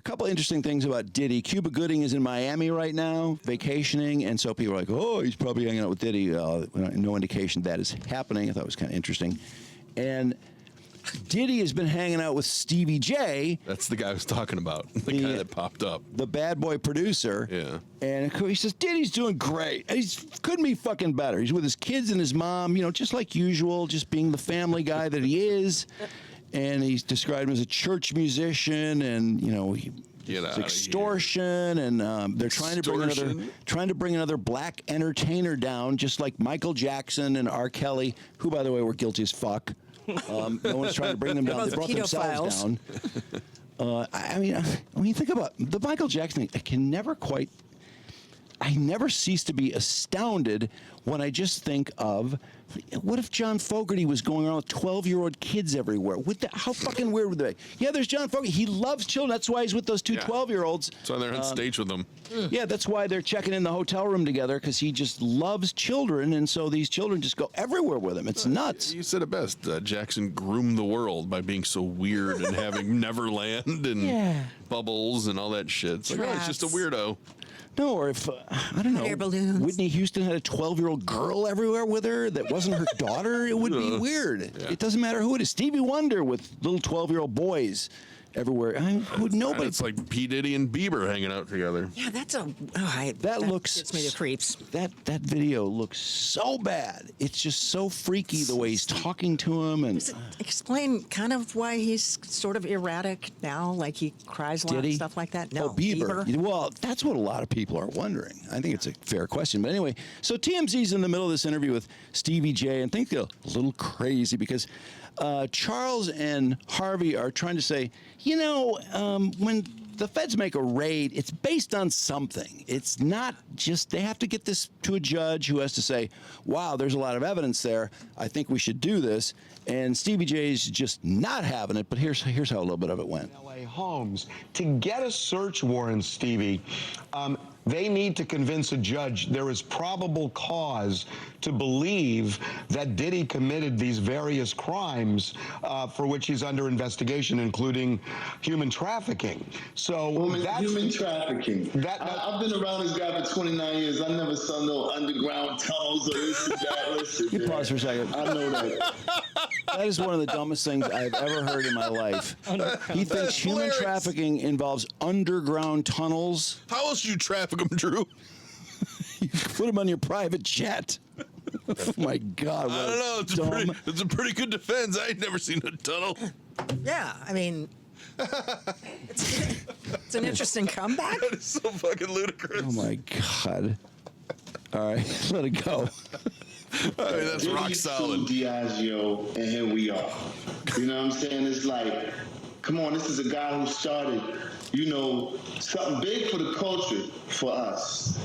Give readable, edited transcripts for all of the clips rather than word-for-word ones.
couple interesting things about Diddy. Cuba Gooding is in Miami right now, vacationing, and so people are like, oh, he's probably hanging out with Diddy. No indication that is happening. I thought it was kind of interesting. And Diddy has been hanging out with Stevie J. That's the guy I was talking about, the guy that popped up. The bad boy producer. Yeah. And he says, Diddy's doing great. He couldn't be fucking better. He's with his kids and his mom, just like usual, just being the family guy that he is. And he's described him as a church musician, and it's extortion, and they're trying to bring another black entertainer down, just like Michael Jackson and R. Kelly, who, by the way, were guilty as fuck. No one's trying to bring them down. They brought themselves down. I mean, when you think about the Michael Jackson thing, I never cease to be astounded when I just think of, what if John Fogerty was going around with 12-year-old kids everywhere? How fucking weird would they be? Yeah, there's John Fogerty. He loves children. That's why he's with those two 12-year-olds. That's why they're on stage with them. Yeah, that's why they're checking in the hotel room together, because he just loves children, and so these children just go everywhere with him. It's nuts. You said it best. Jackson groomed the world by being so weird and having Neverland and Bubbles and all that shit. It's like, it's just a weirdo. No, or if, I don't know, Whitney Houston had a 12-year-old girl everywhere with her that wasn't her daughter, it would be weird. Yeah. It doesn't matter who it is. Stevie Wonder with little 12-year-old boys everywhere. Nobody. It's like P. Diddy and Bieber hanging out together. Yeah, that gets me the creeps. That video looks so bad. It's just so freaky the way he's talking to him. And explain kind of why he's sort of erratic now, like he cries a lot and stuff like that. No, Bieber. Well, that's what a lot of people are wondering. I think it's a fair question. But anyway, so TMZ's in the middle of this interview with Stevie J, and think they're a little crazy because Charles and Harvey are trying to say, when the feds make a raid, it's based on something. It's not just, they have to get this to a judge who has to say, wow, there's a lot of evidence there. I think we should do this. And Stevie J's just not having it, but here's how a little bit of it went. LA homes. To get a search warrant, Stevie, they need to convince a judge there is probable cause to believe that Diddy committed these various crimes for which he's under investigation, including human trafficking. So that's human trafficking. I've been around this guy for 29 years. I never saw no underground tunnels or this and that. Listen, you pause for a second. I know that. That is one of the dumbest things I've ever heard in my life. He thinks human trafficking involves underground tunnels. How else do you traffic them, Drew? You put them on your private jet. Oh my God! I don't know. It's a pretty good defense. I ain't never seen a tunnel. Yeah, I mean, it's an interesting comeback. That is so fucking ludicrous. Oh my God! All right, let it go. I mean, that's rock solid. Diageo, and here we are. You know what I'm saying? It's like, come on, this is a guy who started, something big for the culture for us.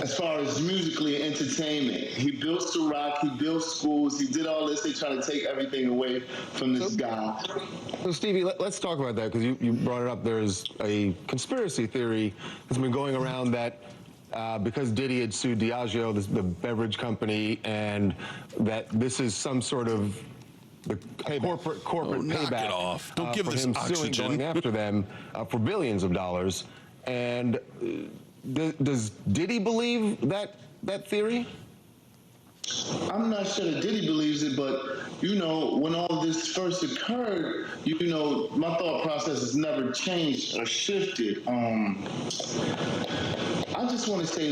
As far as musically and entertainment, he built Ciroc, he built schools, he did all this. They try to take everything away from this guy. So, Stevie, let's talk about that, because you brought it up. There's a conspiracy theory that's been going around that because Diddy had sued Diageo, the beverage company, and that this is some sort of corporate payback. Knock it off. Don't give this oxygen. Going after them for billions of dollars. And does Diddy believe that theory? I'm not sure that Diddy believes it, but, when all this first occurred, my thought process has never changed or shifted. I just want to say,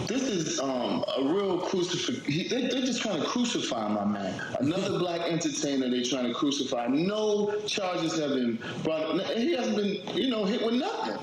this is a real crucifixion. They're just trying to crucify my man. Another black entertainer they're trying to crucify. No charges have been brought. He hasn't been, hit with nothing.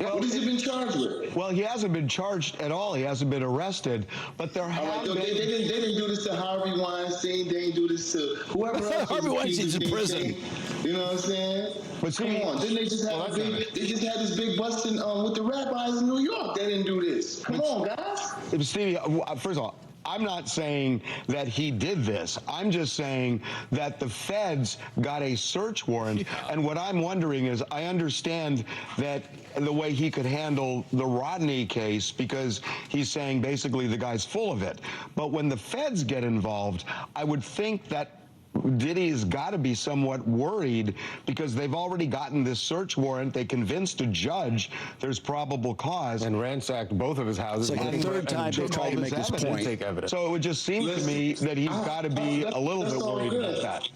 What has he been charged with? Well, he hasn't been charged at all. He hasn't been arrested. But there have been... They didn't do this to Harvey Weinstein. They didn't do this to whoever else. Harvey Weinstein's in prison. You know what I'm saying? But come on, didn't they just have they just had this big busting with the rabbis in New York? They didn't do this. Come on, guys. Stevie, first of all, I'm not saying that he did this. I'm just saying that the feds got a search warrant. Yeah. And what I'm wondering is, I understand that the way he could handle the Rodney case, because he's saying basically the guy's full of it. But when the feds get involved, I would think that Diddy's got to be somewhat worried because they've already gotten this search warrant. They convinced a judge there's probable cause and ransacked both of his houses. It's like the third time they tried to make this point. Take evidence. So it would just seem to me that he's got to be a little bit worried about that.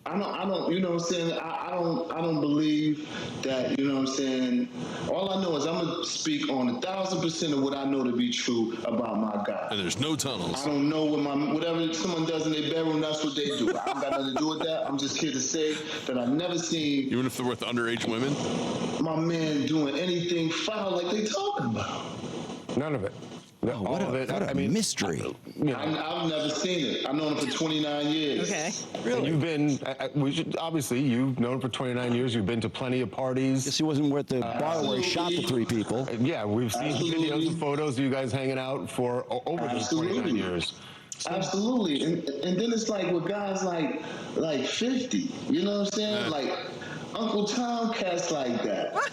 I don't, you know what I'm saying? I don't believe that, you know what I'm saying? All I know is I'm going to speak on 1,000% of what I know to be true about my guy. And there's no tunnels. I don't know whatever someone does in their bedroom, that's what they do. I don't got nothing to do with that. I'm just here to say that I've never seen Even if they're with underage women? my man doing anything foul like they talking about. None of it. What a mystery. I've never seen it. I've known him for 29 years. Okay. Really? You've been, obviously, you've known him for 29 years. You've been to plenty of parties. Guess he wasn't at the bar where he shot the 3 people. Yeah, we've seen videos and photos of you guys hanging out for over these 29 years. Absolutely. And then it's like with guys like 50, you know what I'm saying? Like Uncle Tom cats like that. What?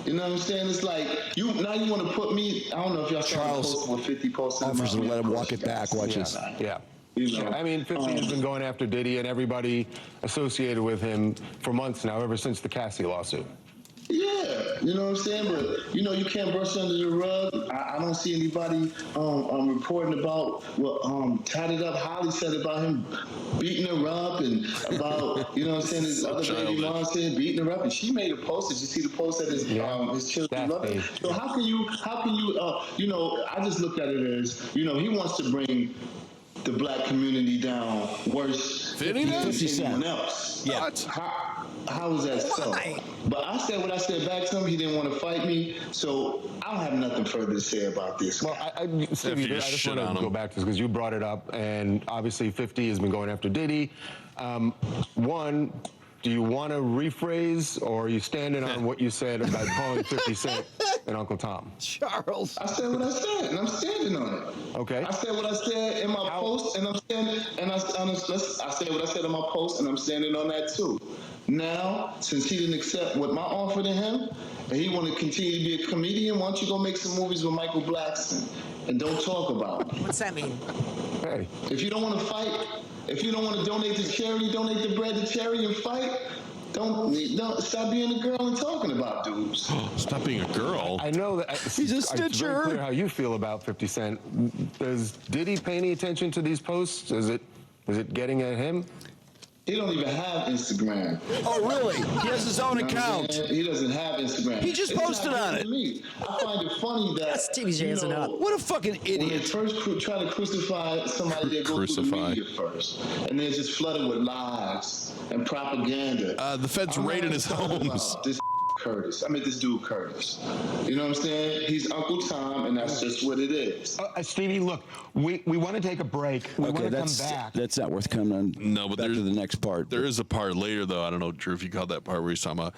You know what I'm saying? It's like you want to put me. I don't know if y'all saw the Charles post with 50 posted. offers to let him walk it back. Watch this. Yeah. You know, I mean, 50 has been going after Diddy and everybody associated with him for months now, ever since the Cassie lawsuit. Yeah, you know what I'm saying? But, you know, you can't brush under the rug. I don't see anybody reporting about what Tatted Up Holly said about him beating her up and about, you know what I'm saying, his other baby mom said beating her up. And she made a post. Did you see the post that his children love it? So how can you, you know, I just look at it as, you know, he wants to bring the black community down worse than anyone else. Yeah. How is that so? But I said what I said back to him. He didn't want to fight me, so I don't have nothing further to say about this. Well, Stevie, I just want to go back to this because you brought it up, and obviously 50 has been going after Diddy. One, do you want to rephrase, or are you standing on what you said about calling 50 Cent and Uncle Tom? Charles. I said what I said, and I'm standing on it. Okay. I said what I said in my post, and I'm standing. And I said what I said in my post, and I'm standing on that too. Now, since he didn't accept what my offer to him, and he want to continue to be a comedian, why don't you go make some movies with Michael Blackson and don't talk about it? What's that mean? Hey. If you don't want to fight, if you don't want to donate to charity, donate the bread to charity and fight. Don't stop being a girl and talking about dudes. Stop being a girl. I know that He's a it's very stitcher. clear how you feel about 50 Cent. Does Diddy pay any attention to these posts? Is it getting at him? He don't even have Instagram. Oh, really? He has his own account. He doesn't have Instagram. He just posted on it. Me. I find it funny that Stevie J isn't up. What a fucking when they idiot. first try to crucify somebody, they go through the media first, and they're just flooded with lies and propaganda. The feds raided his homes. This dude Curtis. You know what I'm saying? He's Uncle Tom, and that's just what it is. Stevie, look, we want to take a break. We want to come back. That's not worth coming on. No, but back to the next part. There is a part later, though. I don't know, Drew, if you caught that part where he's talking about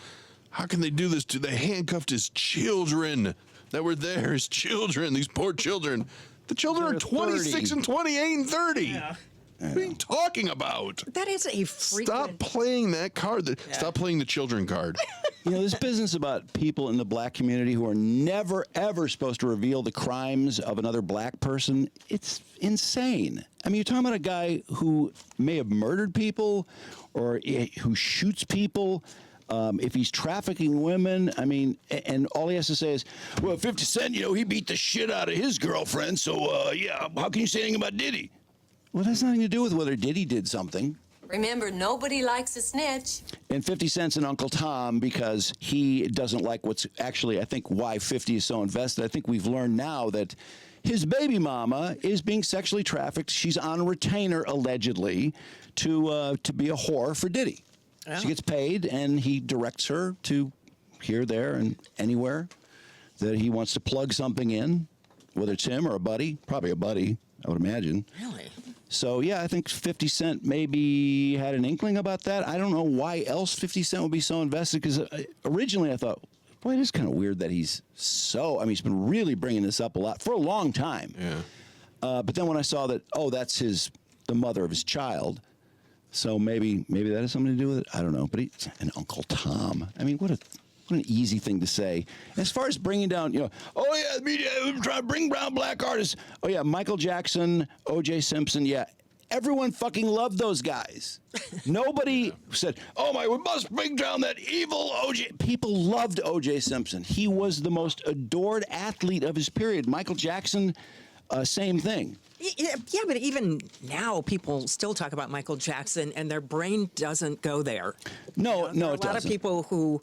how can they do this to? They handcuffed his children that were there. His children, these poor children. The children are 26 and 28 and 30. Yeah. What are you talking about? That is a frequent... Stop playing that card. Stop playing the children card. You know, this business about people in the black community who are never, ever supposed to reveal the crimes of another black person, it's insane. I mean, you're talking about a guy who may have murdered people or who shoots people. If he's trafficking women, I mean, and all he has to say is, well, 50 Cent, you know, he beat the shit out of his girlfriend, so, yeah, how can you say anything about Diddy? Well, that's nothing to do with whether Diddy did something. Remember, nobody likes a snitch. And 50 Cent's an Uncle Tom because he doesn't like what's actually, I think, why 50 is so invested. I think we've learned now that his baby mama is being sexually trafficked. She's on a retainer, allegedly, to be a whore for Diddy. Yeah. She gets paid, and he directs her to here, there, and anywhere that he wants to plug something in, whether it's him or a buddy. Probably a buddy, I would imagine. Really? So, yeah, I think 50 Cent maybe had an inkling about that. I don't know why else 50 Cent would be so invested, because originally I thought, boy, it is kind of weird that he's so, I mean, he's been really bringing this up a lot for a long time. Yeah. But then when I saw that, oh, that's the mother of his child, so maybe that has something to do with it. I don't know. But he's an Uncle Tom. I mean, what an easy thing to say. As far as bringing down, you know, oh, yeah, media, trying to bring down black artists. Oh, yeah, Michael Jackson, O.J. Simpson, yeah. everyone fucking loved those guys. Nobody said, "Oh my, we must bring down that evil O.J." People loved O.J. Simpson. He was the most adored athlete of his period. Michael Jackson, same thing. Yeah, but even now, people still talk about Michael Jackson, and their brain doesn't go there. No, There are it a lot of doesn't. people who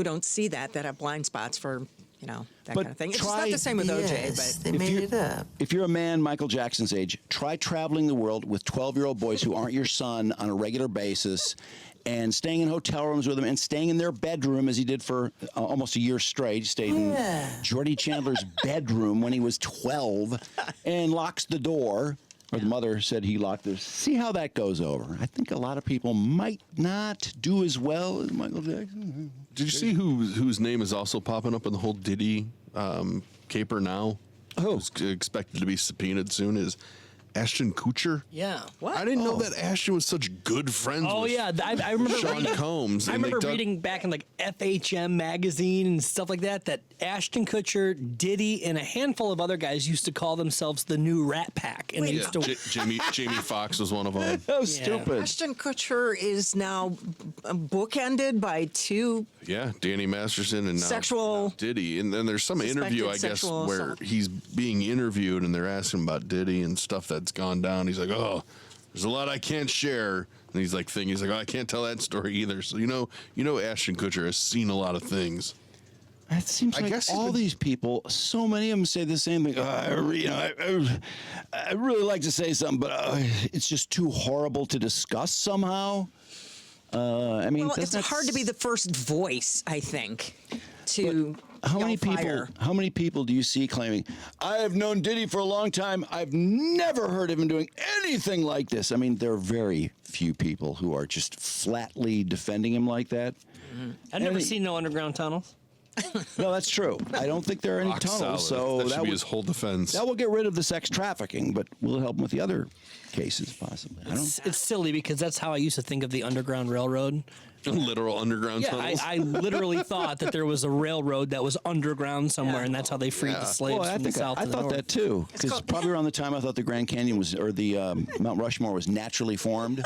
don't see that have blind spots for that kind of thing. It's not the same with OJ, but They made it up. If you're a man Michael Jackson's age, try traveling the world with 12-year-old boys who aren't your son on a regular basis and staying in hotel rooms with them and staying in their bedroom as he did for almost a year straight. He stayed in Jordy Chandler's bedroom when he was 12 and locks the door. Or the mother said he locked the. See how that goes over. I think a lot of people might not do as well as Michael Jackson. Did you see whose name is also popping up in the whole Diddy caper now? Who's expected to be subpoenaed soon is Ashton Kutcher. Yeah. what? I didn't know that Ashton was such good friends Oh with yeah, I remember Sean reading, Combs. I and remember they reading back in like FHM magazine and stuff like that Ashton Kutcher, Diddy, and a handful of other guys used to call themselves the new Rat Pack, and they Yeah, used to. Jamie Foxx was one of them. That was stupid. Ashton Kutcher is now bookended by two. Yeah, Danny Masterson and Sexual- now Diddy. And then there's some interview, I Suspected guess, sexual where assault. he's being interviewed and they're asking about Diddy and stuff that's gone down. He's like, "Oh, there's a lot I can't share." And he's like, "Oh, I can't tell that story either." So you know, Ashton Kutcher has seen a lot of things. It seems I like guess all these people, so many of them say the same thing. I really like to say something, but it's just too horrible to discuss somehow. I mean, Well, it's that's hard to be the first voice, I think, to yell fire. How many people do you see claiming, "I have known Diddy for a long time. I've never heard of him doing anything like this"? I mean, there are very few people who are just flatly defending him like that. I've never And seen no underground tunnels. No, that's true. I don't think there are any Rock tunnels, solid. so that should be his whole defense. that will get rid of the sex trafficking, but will it help him with the other cases possibly? I don't. It's silly because that's how I used to think of the Underground Railroad. Literal underground Yeah, tunnels. I literally thought that there was a railroad that was underground somewhere, and that's how they freed the slaves Well, I from the think south I to the thought north. that too, because probably around the time I thought the Grand Canyon was, or the Mount Rushmore was naturally formed.